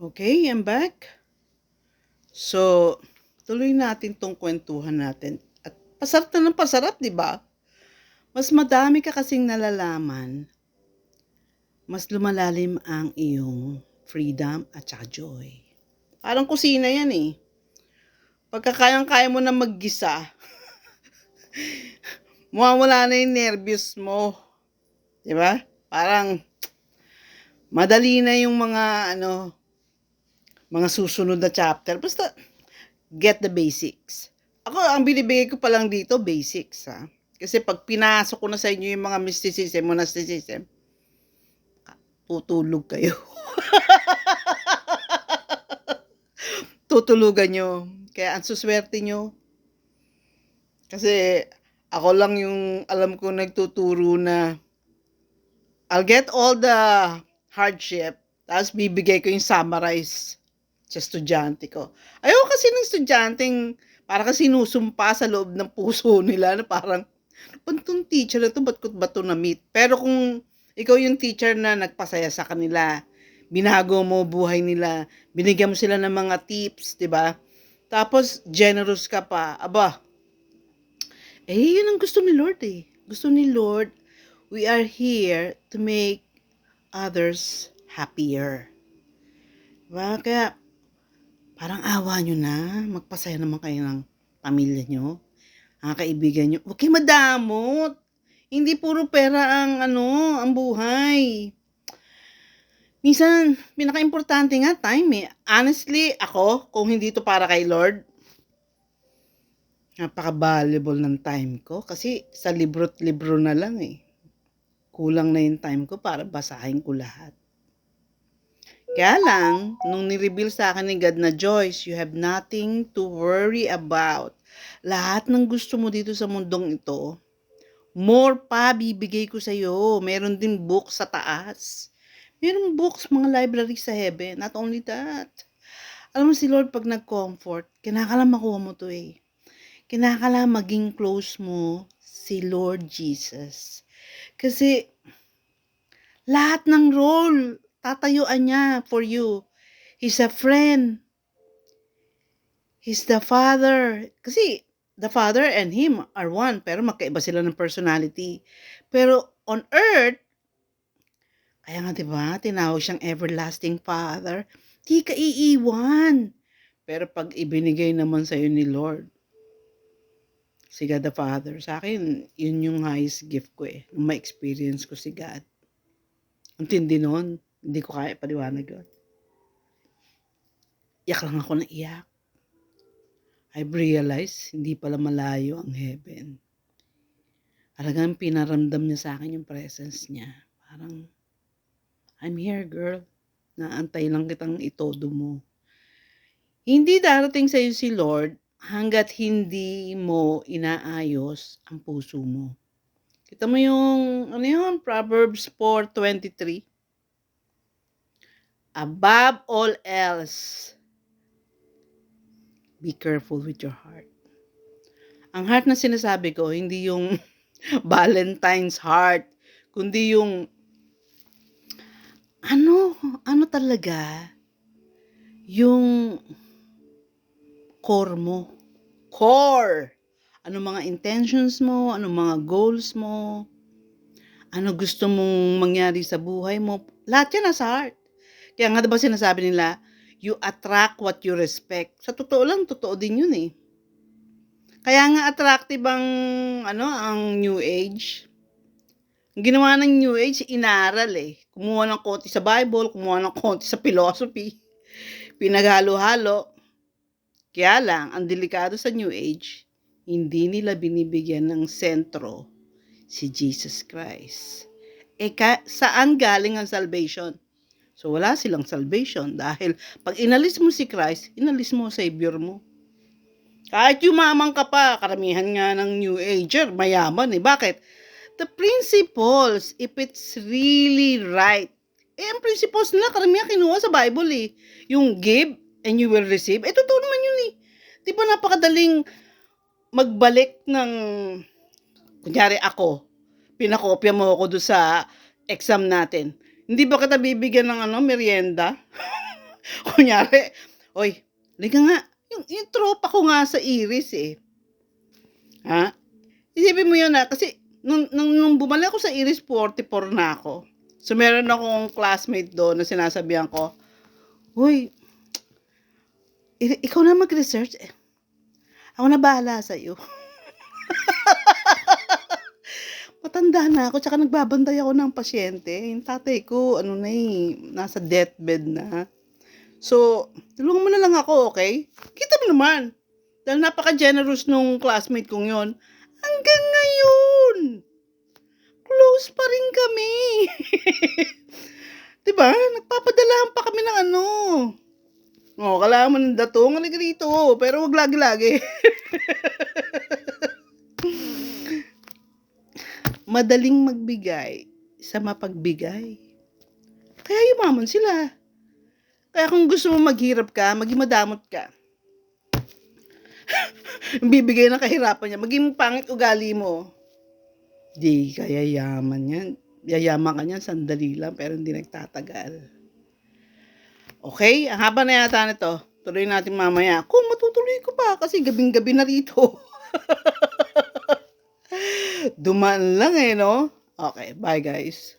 Okay, I'm back. So, tuloy natin tong kwentuhan natin. At pasarap na ng pasarap, di ba? Mas madami ka kasing nalalaman, mas lumalalim ang iyong freedom at saka joy. Parang kusina yan eh. Pagka kayang-kaya mo na maggisa, mawawala na yung nervyos mo. Di ba? Parang madali na yung mga susunod na chapter. Basta, get the basics. Ako, ang binibigay ko pa lang dito, basics, ha? Kasi pag pinasok ko na sa inyo yung mga mysticism, monasticism, tutulog kayo. Tutulugan nyo. Kaya ang suswerte nyo. Kasi ako lang yung alam ko nagtuturo na I'll get all the hardship, tapos bibigay ko yung summarize sa estudyante ko. Ayoko kasi ng estudyanteng para kasi sinusumpa sa loob ng puso nila na parang, pantong teacher na to, ba't ko ba to na-meet? Pero kung ikaw yung teacher na nagpasaya sa kanila, binago mo buhay nila, binigyan mo sila ng mga tips, di ba? Tapos, generous ka pa. Aba, yun ang gusto ni Lord eh. Gusto ni Lord, we are here to make others happier. Diba? Kaya, parang awa nyo na, magpasaya naman kayo ng pamilya nyo, ang kaibigan nyo. Huwag kayo madamot. Hindi puro pera ang buhay. Minsan, pinaka-importante nga time eh. Honestly, ako, kung hindi to para kay Lord, napaka-valuable ng time ko. Kasi sa libro't libro na lang eh. Kulang na yung time ko para basahin ko lahat. Kaya lang, nung nireveal sa akin ni God na, Joyce, you have nothing to worry about. Lahat ng gusto mo dito sa mundong ito, more pa bibigay ko sa'yo. Meron din books sa taas. Meron books, mga library sa heaven. Not only that. Alam mo si Lord, pag nag-comfort, kinakala makuha mo to eh. Kinakala maging close mo si Lord Jesus. Kasi, lahat ng role, tatayuan niya for you. He's a friend. He's the Father. Kasi, the Father and Him are one, pero magkaiba sila ng personality. Pero on earth, kaya nga diba, tinawag siyang everlasting Father. Di ka iiwan. Pero pag ibinigay naman sa'yo ni Lord, si God the Father, sa akin, yun yung highest gift ko eh. Nung ma-experience ko si God. Ang tindi nun, hindi ko kaya paliwanag yun. Iyak lang ako na iyak. I've realized, hindi pala malayo ang heaven. Talagang pinaramdam niya sa akin yung presence niya. Parang, I'm here, girl. Naantay lang kitang itodo mo. Hindi darating sa iyo si Lord hanggat hindi mo inaayos ang puso mo. Kita mo yung, Proverbs 4:23. Above all else, be careful with your heart. Ang heart na sinasabi ko, hindi yung Valentine's heart, kundi yung ano talaga, yung core mo. Core! Ano mga intentions mo, ano mga goals mo, ano gusto mong mangyari sa buhay mo, lahat yan nasa heart. Kaya nga diba sinasabi nila, you attract what you respect. Sa totoo lang, totoo din yun eh. Kaya nga attractive ang New Age. Ang ginawa ng New Age, inaral eh. Kumuha ng konti sa Bible, kumuha ng konti sa philosophy. Pinaghalo-halo. Kaya lang, ang delikado sa New Age, hindi nila binibigyan ng sentro si Jesus Christ. Saan galing ang salvation? So wala silang salvation dahil pag inalis mo si Christ, inalis mo ang Savior mo. Kahit yumaman ka pa, karamihan nga ng New Ager, mayaman eh. Bakit? The principles, if it's really right, ang principles nila, karamihan kinuha sa Bible eh. Yung give and you will receive, totoo naman yun eh. Di ba napakadaling magbalik ng, kunyari ako, pinakopya mo ako doon sa exam natin. Hindi ba kita bibigyan ng merienda? Kunyari, "Uy, halika nga." Yung tropa ko nga sa Iris, eh, ha? Isipin mo yun, kasi nung bumalik ako sa Iris 44 na ako. So, meron akong classmate dun na sinasabihan ko, "Uy, ikaw na mag-research, eh, ako na bahala sa'yo." Matanda na ako tsaka nagbabantay ako ng pasyente. Yung tatay ko ano na, eh, nasa deathbed na. So, tulungan mo na lang ako, okey? Kita mo naman, dahil napaka-generous nung classmate kong yun, hanggang ngayon, close pa rin kami. 'Di ba, nagpapadalahan pa kami ng ano, "Oh, kailangan mo ng datong, halika rito, pero wag lagi-lagi." Madaling magbigay sa mapagbigay, kaya yumaman sila. Kaya kung gusto mo maghirap ka, maging madamot ka. Bibigay ng kahirapan niya, maging pangit ugali mo, 'di ka yayaman niyan. Yayaman ka niyan sandali lang pero hindi nagtatagal. Okey, ang haba na yata nito, tuloy natin mamaya. Kung matutuloy ko pa kasi gabing-gabi na rito. Dumaan lang, eh, 'no? Okey, bye guys.